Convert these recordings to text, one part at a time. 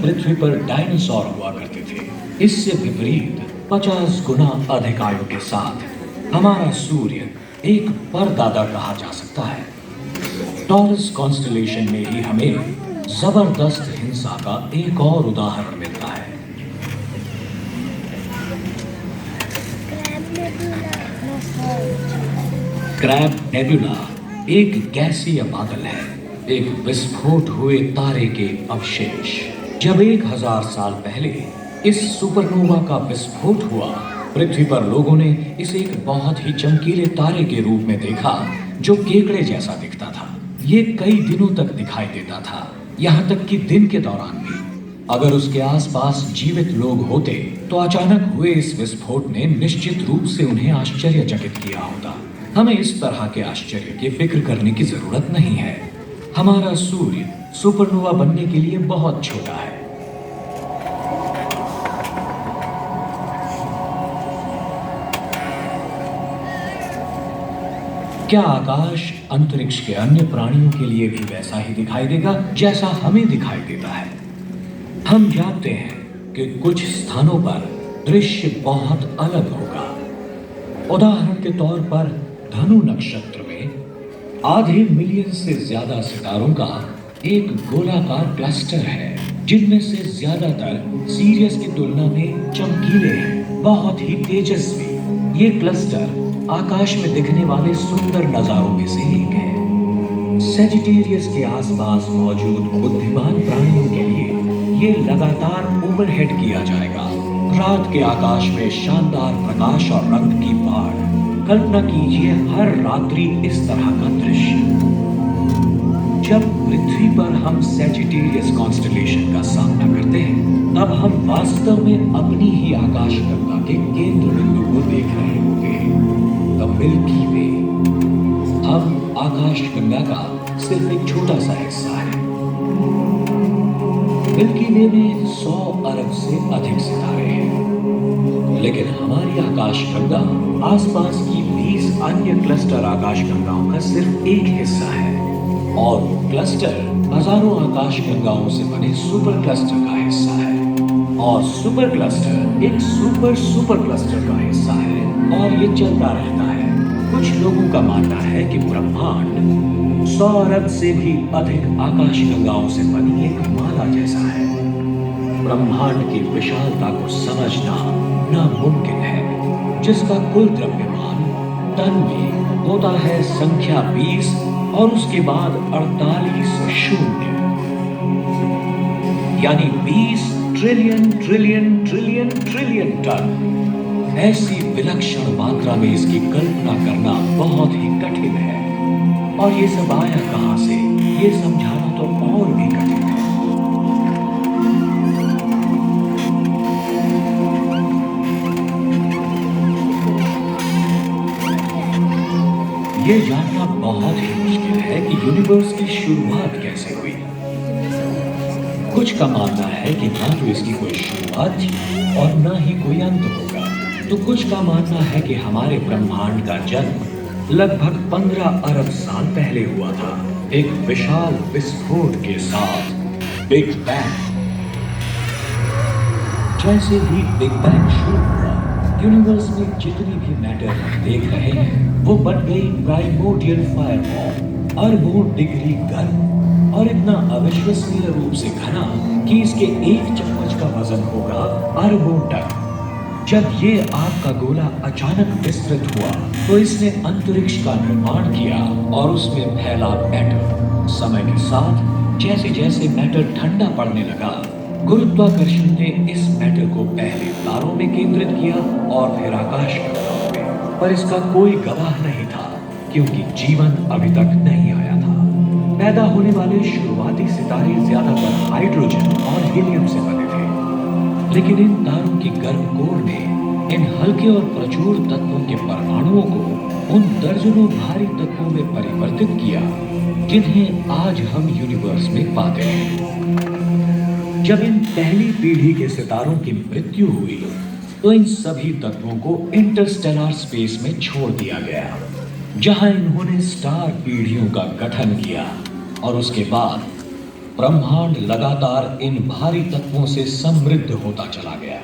पृथ्वी पर डायनासोर हुआ करते थे। इससे विपरीत 50 गुना अधिक आयु के साथ हमारा सूर्य एक परदादा कहा जा सकता है। टॉरस कॉन्स्टेलेशन में ही हमें जबरदस्त हिंसा का एक और उदाहरण मिलता है। क्रैब नेबुला एक गैसीय बादल है, एक विस्फोट हुए तारे के अवशेष। जब 1000 साल पहले इस सुपरनोवा का विस्फोट हुआ, पृथ्वी पर लोगों ने इसे एक बहुत ही चमकीले तारे के रूप में देखा जो केकड़े जैसा दिखता था। ये कई दिनों तक दिखाई देता था, यहाँ तक कि दिन के दौरान भी। अगर उसके आसपास जीवित लोग होते तो अचानक हुए इस विस्फोट ने निश्चित रूप से उन्हें आश्चर्यचकित किया होता। हमें इस तरह के आश्चर्य की फिक्र करने की जरूरत नहीं है। हमारा सूर्य सुपरनोवा बनने के लिए बहुत छोटा है। क्या आकाश अंतरिक्ष के अन्य प्राणियों के लिए भी वैसा ही दिखाई देगा जैसा हमें दिखाई देता है? हम जानते हैं कि कुछ स्थानों पर दृश्य बहुत अलग होगा। उदाहरण के तौर पर धनु नक्षत्र में आधे मिलियन से ज्यादा सितारों का एक गोलाकार क्लस्टर है, जिनमें से ज्यादातर सीरियस की तुलना में चमकीले हैं, बहुत ही तेजस्वी। ये क्लस्टर आकाश में दिखने वाले सुंदर नजारों में से एक है। सेजिटेरियस के आसपास मौजूद बुद्धिमान प्राणियों के लिए ये लगातार ओवरहेड किया जाएगा। रात के आकाश में शानदार प्रकाश और रंग की बाढ़। कल्पना कीजिए हर रात्रि इस तरह का दृश्य। जब पृथ्वी पर हम सेजिटेरियस कॉन्स्टेलेशन का सामना करते हैं, तब हम वास्तव में अपनी ही आकाशगंगा के केंद्र बिंदु को देख रहे होते हैं, द मिल्की वे। हम आकाशगंगा का सिर्फ एक छोटा सा हिस्सा है। मिल्की वे में 100 अरब से अधिक सितारे हैं, लेकिन हमारी आकाशगंगा आसपास की 20 अन्य क्लस्टर आकाशगंगाओं का सिर्फ एक हिस्सा है, और वो क्लस्टर हजारों आकाशगंगाओं से बने सुपर क्लस्टर का हिस्सा है, और सुपर क्लस्टर एक सुपर क्लस्टर का हिस्सा है, और ये चलता रहता है। कुछ लोगों का मानना है कि ब्रह्मांड 100 अरब से भी अधिक आकाशगंगाओं से बनी एक माला जैसा है। ब्रह्मांड की विशालता को समझना नामुमकिन है, जिसका कुल द्रव्यमान टन में होता है संख्या 20 और उसके बाद 48 शून्य, यानी 20 trillion trillion trillion trillion ton. ऐसी विलक्षण मात्रा में इसकी कल्पना करना बहुत ही कठिन है, और ये सब आया कहां से, ये समझाना तो और भी कठिन है। ये जानना बहुत ही मुश्किल है कि यूनिवर्स की शुरुआत कैसे हुई। कुछ का मानना है कि ना तो इसकी कोई शुरुआत थी और ना ही कोई अंत होगा, तो कुछ का मानना है कि हमारे ब्रह्मांड का जन्म लगभग 15 अरब साल पहले हुआ था, एक विशाल विस्फोट के साथ, बिग बैंग। जैसे ही बिग बैंग शुरू हुआ, यूनिवर्स में जितनी भी मैटर हम देख रहे हैं वो बन गई प्राइमोर्डियल फायरबॉल, अरबों डिग्री गर्म और इतना अविश्वसनीय रूप से घना कि इसके एक चम्मच का वजन होगा अरबों टन। जब ये आग का गोला अचानक विस्तृत हुआ तो इसने अंतरिक्ष का निर्माण किया और उसमें फैला मैटर। समय के साथ जैसे जैसे मैटर ठंडा पड़ने लगा, गुरुत्वाकर्षण ने इस मैटर को पहले तारों में केंद्रित किया और फिर आकाशगंगाओं में, पर इसका कोई गवाह नहीं था क्योंकि जीवन अभी तक नहीं आया था। पैदा होने वाले शुरुआती सितारे ज्यादातर हाइड्रोजन और हीलियम से बने थे, लेकिन इन तारों की गर्म कोर ने इन हल्के और प्रचुर तत्वों के परमाणुओं को उन दर्जनों भारी तत्वों में परिवर्तित किया जिन्हें आज हम यूनिवर्स में पाते हैं। जब इन पहली पीढ़ी के सितारों की मृत्यु हुई तो इन सभी तत्वों को इंटरस्टेलर स्पेस में छोड़ दिया गया, जहां इन्होंने स्टार पीढ़ियों का गठन किया और उसके बाद ब्रह्मांड लगातार इन भारी तत्वों से समृद्ध होता चला गया।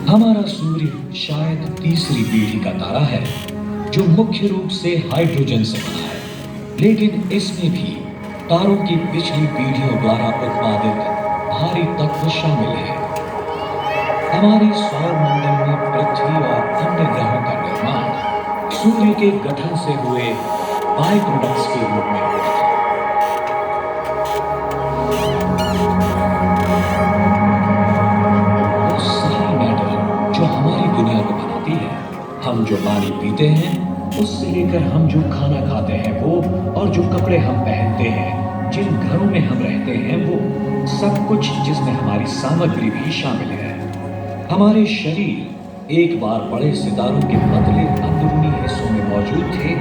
हमारा सूर्य शायद तीसरी पीढ़ी का तारा है जो मुख्य रूप से हाइड्रोजन से बना है, लेकिन इसमें भी तारों की पिछली पीढ़ियों द्वारा उत्पादित भारी तत्व शामिल हैं। हमारे सौर मंडल में पृथ्वी और अन्य ग्रहों का निर्माण सूर्य के गठन से हुए बाय प्रोडक्ट्स के रूप में हुआ था। हम जो पानी पीते हैं उससे लेकर हम जो खाना खाते हैं वो, और जो कपड़े हम पहनते हैं, जिन घरों में हम रहते हैं वो, सब कुछ जिसमें हमारी सामग्री भी शामिल है। हमारे शरीर एक बार बड़े सितारों के पतले अंदरूनी हिस्सों में मौजूद थे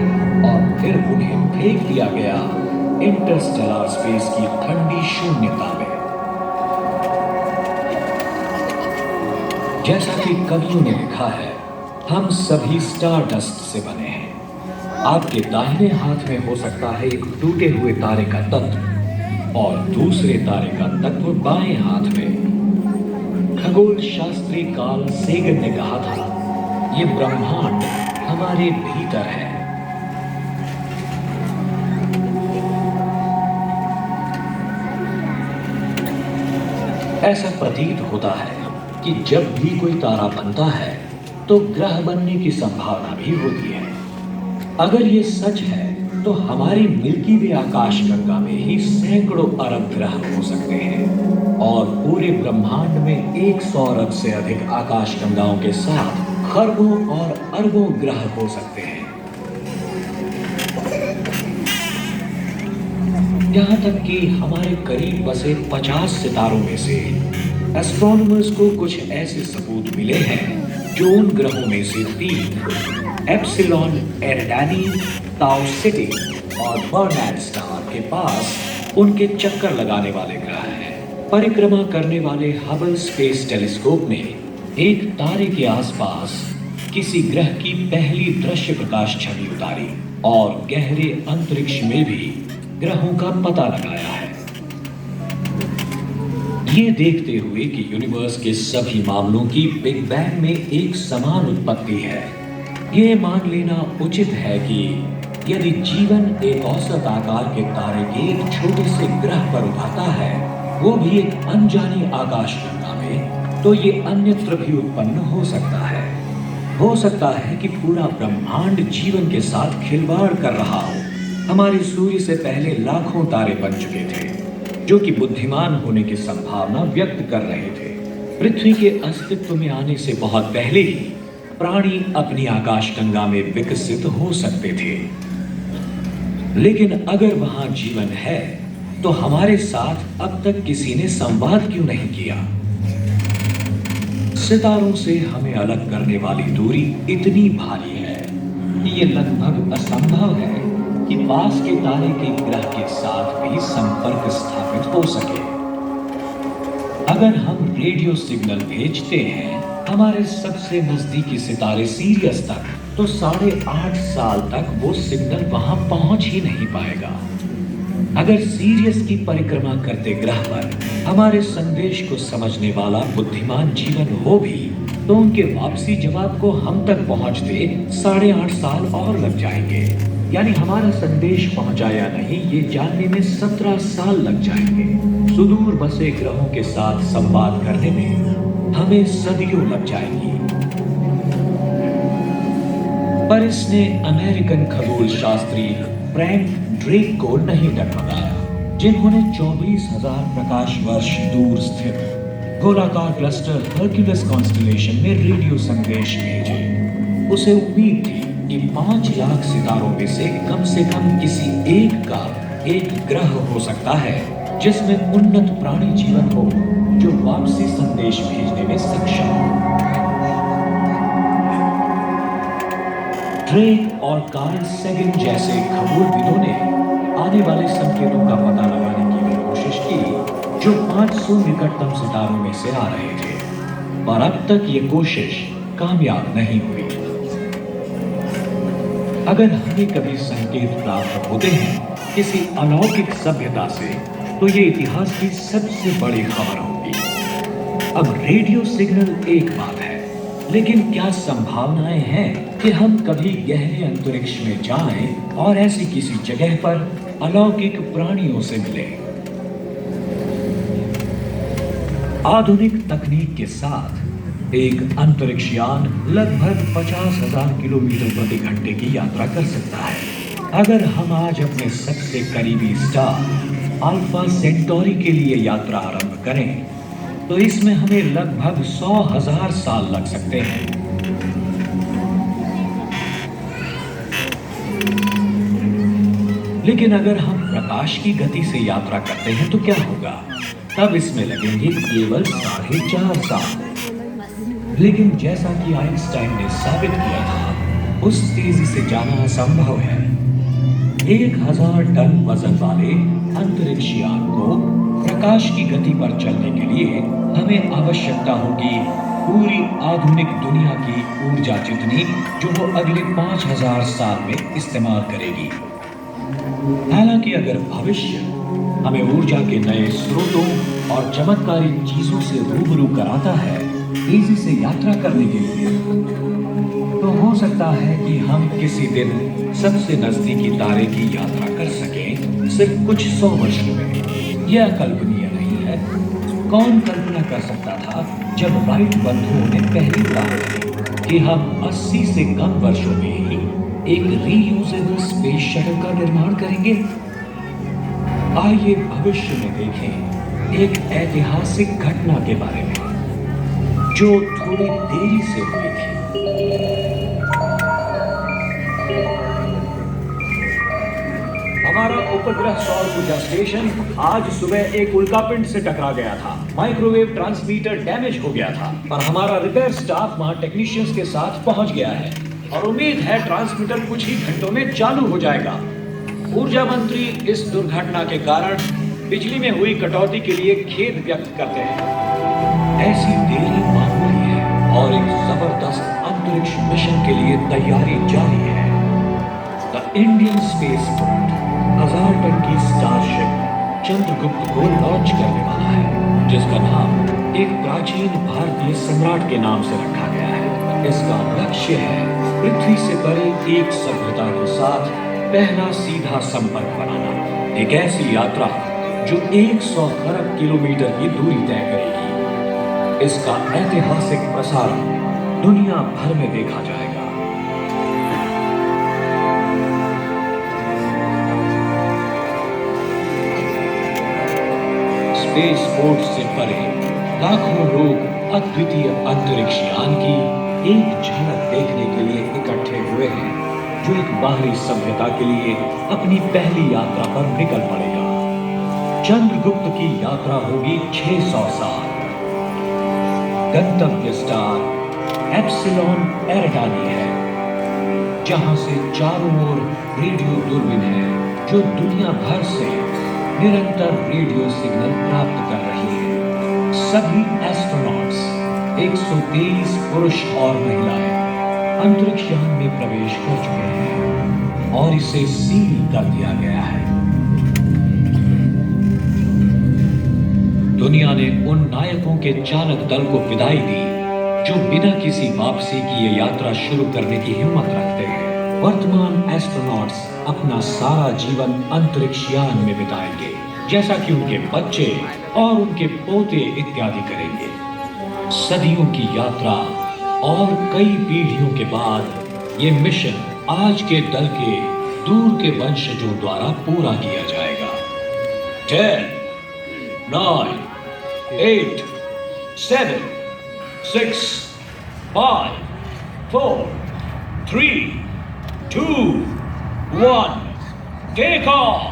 और फिर उन्हें फेंक दिया गया इंटरस्टेलर स्पेस की ठंडी शून्यता में। जैसा कि कवियों ने लिखा है, हम सभी स्टार डस्ट से बने हैं। आपके दाहिने हाथ में हो सकता है एक टूटे हुए तारे का तत्व और दूसरे तारे का तत्व बाएं हाथ में। खगोल शास्त्री कार्ल सेगन ने कहा था, ये ब्रह्मांड हमारे भीतर है। ऐसा प्रतीत होता है कि जब भी कोई तारा बनता है तो ग्रह बनने की संभावना भी होती है। अगर ये सच है तो हमारी मिल्की वे आकाश गंगा में ही सैकड़ों अरब ग्रह हो सकते हैं और पूरे ब्रह्मांड में 100 अरब से अधिक आकाश गंगाओं के साथ खरबों और अरबों ग्रह हो सकते हैं। यहाँ तक कि हमारे करीब बसे 50 सितारों में से एस्ट्रोनॉमर्स को कुछ ऐसे सबूत मिले हैं जो उन ग्रहों में से 3 एप्सिलॉन एरिडानी, ताउ सिटी और बर्नैड स्टार के पास उनके चक्कर लगाने वाले ग्रह हैं। परिक्रमा करने वाले हबल स्पेस टेलीस्कोप ने एक तारे के आसपास किसी ग्रह की पहली दृश्य प्रकाश छवि उतारी और गहरे अंतरिक्ष में भी ग्रहों का पता लगाया है। ये देखते हुए कि यूनिवर्स के सभी मामलों की बिग बैंग में एक समान उत्पत्ति है, ये मान लेना उचित है कि यदि जीवन एक औसत आकार के तारे के एक छोटे से ग्रह पर उभरता है, वो भी एक अनजानी आकाशगंगा में, तो ये अन्यत्र भी उत्पन्न हो सकता है। हो सकता है कि पूरा ब्रह्मांड जीवन के साथ खिलवाड़ कर रहा हो। हमारे सूर्य से पहले लाखों तारे बन चुके थे जो कि बुद्धिमान होने की संभावना व्यक्त कर रहे थे। पृथ्वी के अस्तित्व में आने से बहुत पहले ही प्राणी अपनी आकाशगंगा में विकसित हो सकते थे। लेकिन अगर वहां जीवन है तो हमारे साथ अब तक किसी ने संवाद क्यों नहीं किया? सितारों से हमें अलग करने वाली दूरी इतनी भारी है कि ये लगभग असंभव है कि पास के तारे के ग्रह के साथ भी संपर्क स्थापित हो सके। अगर हम रेडियो सिग्नल भेजते हैं हमारे सबसे नजदीकी सितारे सीरियस तक, तो 8.5 साल तक वो सिग्नल वहां पहुंच ही नहीं पाएगा। अगर सीरियस की परिक्रमा करते ग्रह पर हमारे संदेश को समझने वाला बुद्धिमान जीवन हो भी, तो उनके वापसी जवाब को हम तक पहुंचते 8.5 साल और लग जाएंगे। यानी हमारा संदेश पहुंचा या नहीं ये जानने में 17 साल लग जाएंगे। सुदूर बसे ग्रहों के साथ संवाद करने में हमें सदियों लग जाएंगी। पर इसने अमेरिकन खगोल शास्त्री फ्रैंक ड्रेक को नहीं डगमगाया, जिन्होंने 24,000 प्रकाश वर्ष दूर स्थित गोलाकार क्लस्टर हर्क्यूलिस कॉन्स्टेलेशन में रेडियो संदेश भेजे। उसे उम्मीद थी कि 5 लाख सितारों में से कम किसी एक का एक ग्रह हो सकता है जिसमें उन्नत प्राणी जीवन हो जो वापसी संदेश भेजने में सक्षम हो। ड्रेक और कार्ल सेगन जैसे खगोलविदों ने आने वाले संकेतों का पता लगाने की भी कोशिश की जो 500 निकटतम सितारों में से आ रहे थे, पर अब तक ये कोशिश कामयाब नहीं हुई। अगर हमें कभी संकेत प्राप्त होते हैं किसी अलौकिक सभ्यता से, तो ये इतिहास की सबसे बड़ी खबर होगी। अब रेडियो सिग्नल एक बात है, लेकिन क्या संभावनाएं हैं कि हम कभी गहरे अंतरिक्ष में जाएं और ऐसी किसी जगह पर अलौकिक प्राणियों से मिलें? आधुनिक तकनीक के साथ एक अंतरिक्ष यान लगभग 50,000 किलोमीटर प्रति घंटे की यात्रा कर सकता है। अगर हम आज अपने सबसे करीबी स्टार अल्फा सेंटोरी के लिए यात्रा आरंभ करें, तो इसमें हमें लगभग 100,000 साल लग सकते हैं। लेकिन अगर हम प्रकाश की गति से यात्रा करते हैं तो क्या होगा? तब इसमें लगेंगे केवल 4.5 साल। लेकिन जैसा कि आइंस्टाइन ने साबित किया था, उस तेजी से जाना असंभव है। 1000 टन वजन वाले अंतरिक्ष यान को प्रकाश की गति पर चलने के लिए हमें आवश्यकता होगी पूरी आधुनिक दुनिया की ऊर्जा जितनी जो वो अगले 5000 साल में इस्तेमाल करेगी। हालांकि अगर भविष्य हमें ऊर्जा के नए स्रोतों और चमत्कारी चीजों से रूबरू कराता है तेजी से यात्रा करने के लिए, तो हो सकता है कि हम किसी दिन सबसे नजदीकी तारे की यात्रा कर सकें सिर्फ कुछ 100 वर्षों में। यह अकल्पनीय नहीं है। कौन कल्पना कर सकता था जब राइट बंधुओं ने पहली बार कही कि हम 80 से कम वर्षों में ही एक रीयूजेबल स्पेस शटल का निर्माण करेंगे। आइए भविष्य में देखें एक ऐतिहासिक घटना के बारे में जो थोड़ी देरी से हुई थी। हमारा उपग्रह सौर ऊर्जा स्टेशन आज सुबह एक उल्कापिंड से टकरा गया था। माइक्रोवेव ट्रांसमीटर डैमेज हो गया था, पर हमारा रिपेयर स्टाफ वहां टेक्नीशियंस के साथ पहुंच गया है और उम्मीद है ट्रांसमीटर कुछ ही घंटों में चालू हो जाएगा। ऊर्जा मंत्री इस दुर्घटना के कारण बिजली में हुई कटौती के लिए खेद व्यक्त करते हैं। ऐसी देरी मामूली है और एक जबरदस्त अंतरिक्ष मिशन के लिए तैयारी जारी है। The Indian spaceport 1000 ton की स्टारशिप चंद्रगुप्त को लॉन्च करने वाला है, जिसका नाम एक प्राचीन भारतीय सम्राट के नाम से रखा गया है। इसका लक्ष्य है पृथ्वी से परे एक सभ्यता के साथ पहला सीधा संपर्क बनाना। एक ऐसी यात्रा जो 100 खरब किलोमीटर की दूरी तय करेगी। इसका ऐतिहासिक प्रसारण दुनिया भर में देखा जाएगा। स्पेस पोर्ट से परे लाखों लोग अद्वितीय अंतरिक्ष यान की एक झलक देखने के लिए इकट्ठे हुए हैं, जो एक बाहरी सभ्यता के लिए अपनी पहली यात्रा पर निकल पड़ेगा। चंद्रगुप्त की यात्रा होगी 600 साल। गंतव्य स्टार एप्सिलॉन एरिडानी है, जहां से चारों ओर रेडियो दूरबीन है जो दुनिया भर से निरंतर रेडियो सिग्नल प्राप्त कर रही है। सभी एस्ट्रोनॉट्स 123 पुरुष और महिलाएं अंतरिक्ष यान में प्रवेश कर चुके हैं और इसे सील कर दिया गया है। दुनिया ने उन नायकों के चालक दल को विदाई दी जो बिना किसी वापसी की ये यात्रा शुरू करने की हिम्मत रखते हैं। वर्तमान एस्ट्रोनॉट्स अपना सारा जीवन अंतरिक्ष यान में बिताएंगे, जैसा कि उनके बच्चे और उनके पोते इत्यादि करेंगे। सदियों की यात्रा और कई पीढ़ियों के बाद ये मिशन आज के दल के दूर के वंशजों द्वारा पूरा किया जाएगा। 10, 9, 8, 7, 6, 5, 4, 3, 2, 1, take off!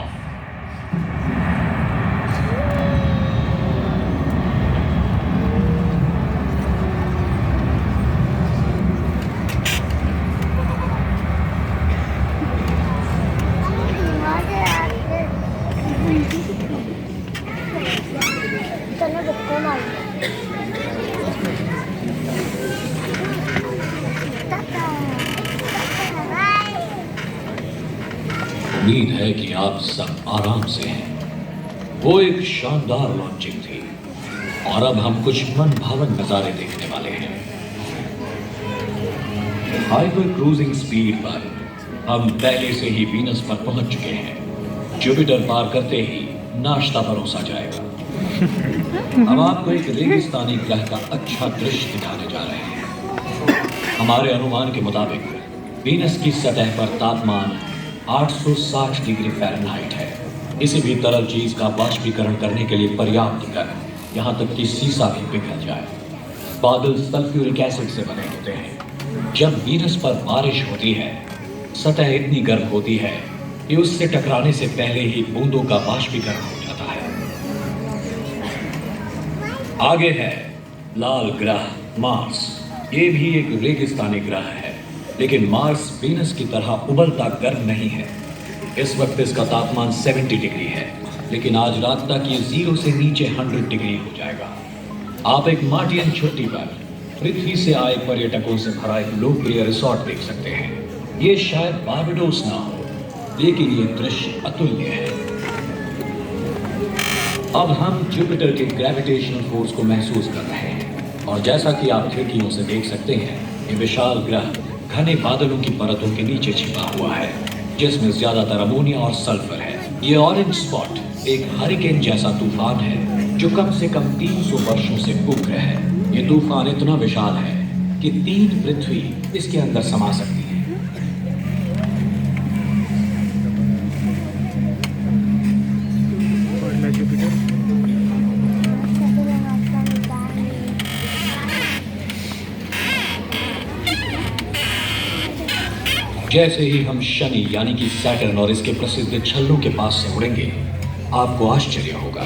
उम्मीद है कि आप सब आराम से हैं। वो एक शानदार लॉन्चिंग थी और अब हम कुछ मन भावन नजारे देखने वाले हैं। हाइपर क्रूजिंग स्पीड पर हम पहले से ही वीनस पर पहुंच चुके हैं। जुपिटर पार करते ही नाश्ता परोसा जाएगा। हम आपको एक रेगिस्तानी ग्रह का अच्छा दृश्य दिखाने जा रहे हैं। हमारे अनुमान के मुताबिक वीनस की सतह पर तापमान 860 डिग्री फ़ारेनहाइट है। किसी भी तरल चीज का वाष्पीकरण करने के लिए पर्याप्त गर्म, यहाँ तक कि सीसा भी पिघल जाए। बादल सल्फ्यूरिक एसिड से बने होते हैं। जब वीनस पर बारिश होती है, सतह इतनी गर्म होती है कि उससे टकराने से पहले ही बूंदों का वाष्पीकरण हो जाता है। आगे है लाल ग्रह मार्स। ये भी एक रेगिस्तानी ग्रह है, लेकिन मार्स वीनस की तरह उबलता गर्म नहीं है। इस वक्त इसका तापमान 70 डिग्री है, लेकिन आज रात तक ये 0 से नीचे 100 डिग्री हो जाएगा। आप एक मार्टियन छुट्टी पर पृथ्वी से आए पर्यटकों से भरा एक लोकप्रिय रिसोर्ट देख सकते हैं। ये शायद बारबेडोस ना हो, लेकिन ये दृश्य अतुल्य है। अब हम जुपिटर के ग्रेविटेशनल फोर्स को महसूस कर रहे हैं, और जैसा कि आप खिड़कियों से देख सकते हैं, ये विशाल ग्रह घने बादलों की परतों के नीचे छिपा हुआ है, जिसमें ज्यादातर अमोनिया और सल्फर है। ये ऑरेंज स्पॉट एक हरिकेन जैसा तूफान है जो कम से कम 300 वर्षों से उग्र है। ये तूफान इतना विशाल है कि 3 पृथ्वी इसके अंदर समा सकती है। जैसे ही हम शनि यानी कि सैटर्न और इसके प्रसिद्ध छल्लों के पास से उड़ेंगे, आपको आश्चर्य होगा।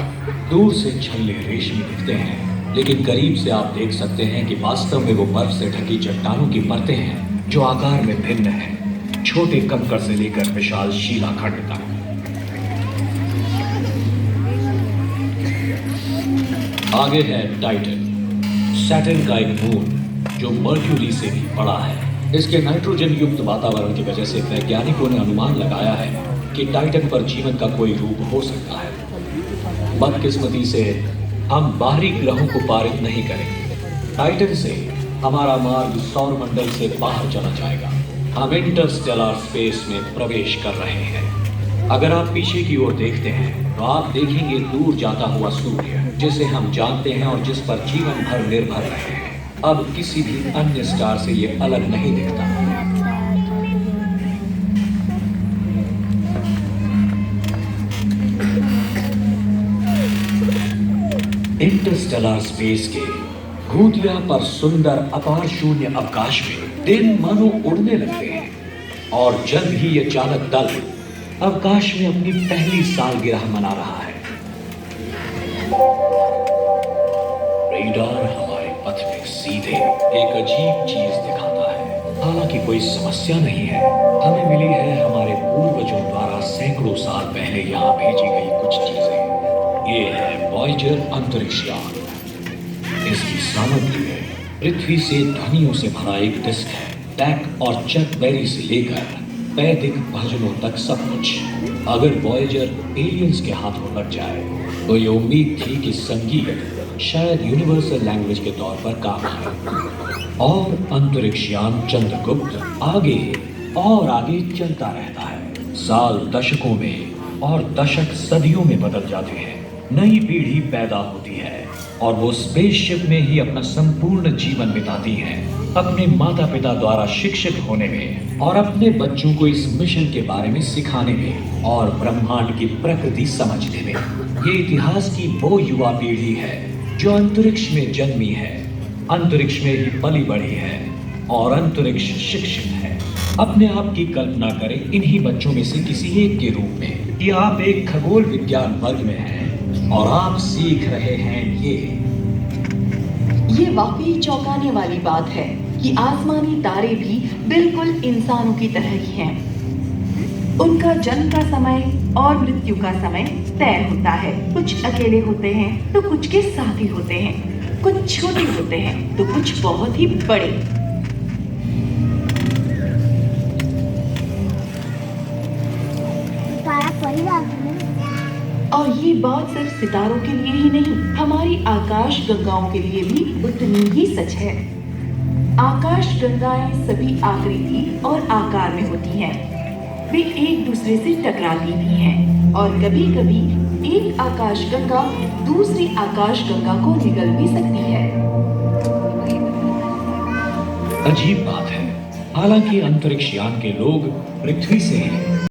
दूर से छल्ले रेशमी दिखते हैं, लेकिन करीब से आप देख सकते हैं कि वास्तव में वो बर्फ से ढकी चट्टानों की परतें हैं जो आकार में भिन्न हैं, छोटे कंकड़ से लेकर विशाल शिलाखंड तक। आगे है टाइटन, सैटर्न का एक मून जो मर्क्यूरी से भी बड़ा है। इसके नाइट्रोजन युक्त वातावरण की वजह से वैज्ञानिकों ने अनुमान लगाया है कि टाइटन पर जीवन का कोई रूप हो सकता है। बदकिस्मती से हम बाहरी ग्रहों को पारित नहीं करेंगे। टाइटन से हमारा मार्ग सौर मंडल से बाहर चला जाएगा। हम इंटरस्टेलर स्पेस में प्रवेश कर रहे हैं। अगर आप पीछे की ओर देखते हैं तो आप देखेंगे दूर जाता हुआ सूर्य, जिसे हम जानते हैं और जिस पर जीवन भर निर्भर रहे हैं, अब किसी भी अन्य स्टार से ये अलग नहीं दिखता। इंटरस्टेलर स्पेस के घूतिया पर सुंदर अपार शून्य अवकाश में दिन मानो उड़ने लगते हैं, और जल्द ही ये चालक दल अवकाश में अपनी पहली सालगिरह मना रहा है। रेडार हमारे पथ में सीधे एक अजीब चीज दिखाता है। हालांकि कोई समस्या नहीं है। हमें मिली है हमारे पूर्वजों द्वारा सैकड़ों साल पहले यहाँ भेजी गई कुछ चीजें। ये है वॉयेजर अंतरिक्ष यान। इसकी सामग्री में पृथ्वी से ध्वनियों से भरा एक डिस्क है। टैक और चक बेरी से लेकर वैदिक भजनों तक सब कुछ। अगर वॉयेजर एलियंस के हाथों लग जाए तो ये उम्मीद थी कि संगीत शायद यूनिवर्सल लैंग्वेज के तौर पर काम आए। और अंतरिक्ष यान चंद्रगुप्त आगे और आगे चलता रहता है। साल दशकों में और दशक सदियों में बदल जाते हैं। नई पीढ़ी पैदा होती है और वो स्पेसशिप में ही अपना संपूर्ण जीवन बिताती है, अपने माता पिता द्वारा शिक्षित होने में और अपने बच्चों को इस मिशन के बारे में सिखाने में और ब्रह्मांड की प्रकृति समझने में। ये इतिहास की वो युवा पीढ़ी है जो अंतरिक्ष में जन्मी है, अंतरिक्ष में ही पली बढ़ी है और अंतरिक्ष शिक्षित है। अपने आप की कल्पना करें इन्हीं बच्चों में से किसी एक के रूप में कि आप एक खगोल विज्ञान वर्ग में हैं और आप सीख रहे हैं ये वाकई चौंकाने वाली बात है कि आसमानी तारे भी बिल्कुल इंसानों की तरह ही हैं। उनका जन्म का समय और मृत्यु का समय तय होता है। कुछ अकेले होते हैं तो कुछ के साथ ही होते हैं, कुछ छोटे होते हैं तो कुछ बहुत ही बड़े। और ये बात सिर्फ सितारों के लिए ही नहीं, हमारी आकाश गंगाओं के लिए भी उतनी ही सच है। आकाश गंगाएं सभी आकृति और आकार में होती हैं। वे एक दूसरे से टकराती भी हैं और कभी-कभी एक आकाश गंगा दूसरी आकाश गंगा को निगल भी सकती है। अजीब बात है, हालांकि अंतरिक्ष यान के लोग पृथ्वी से हैं,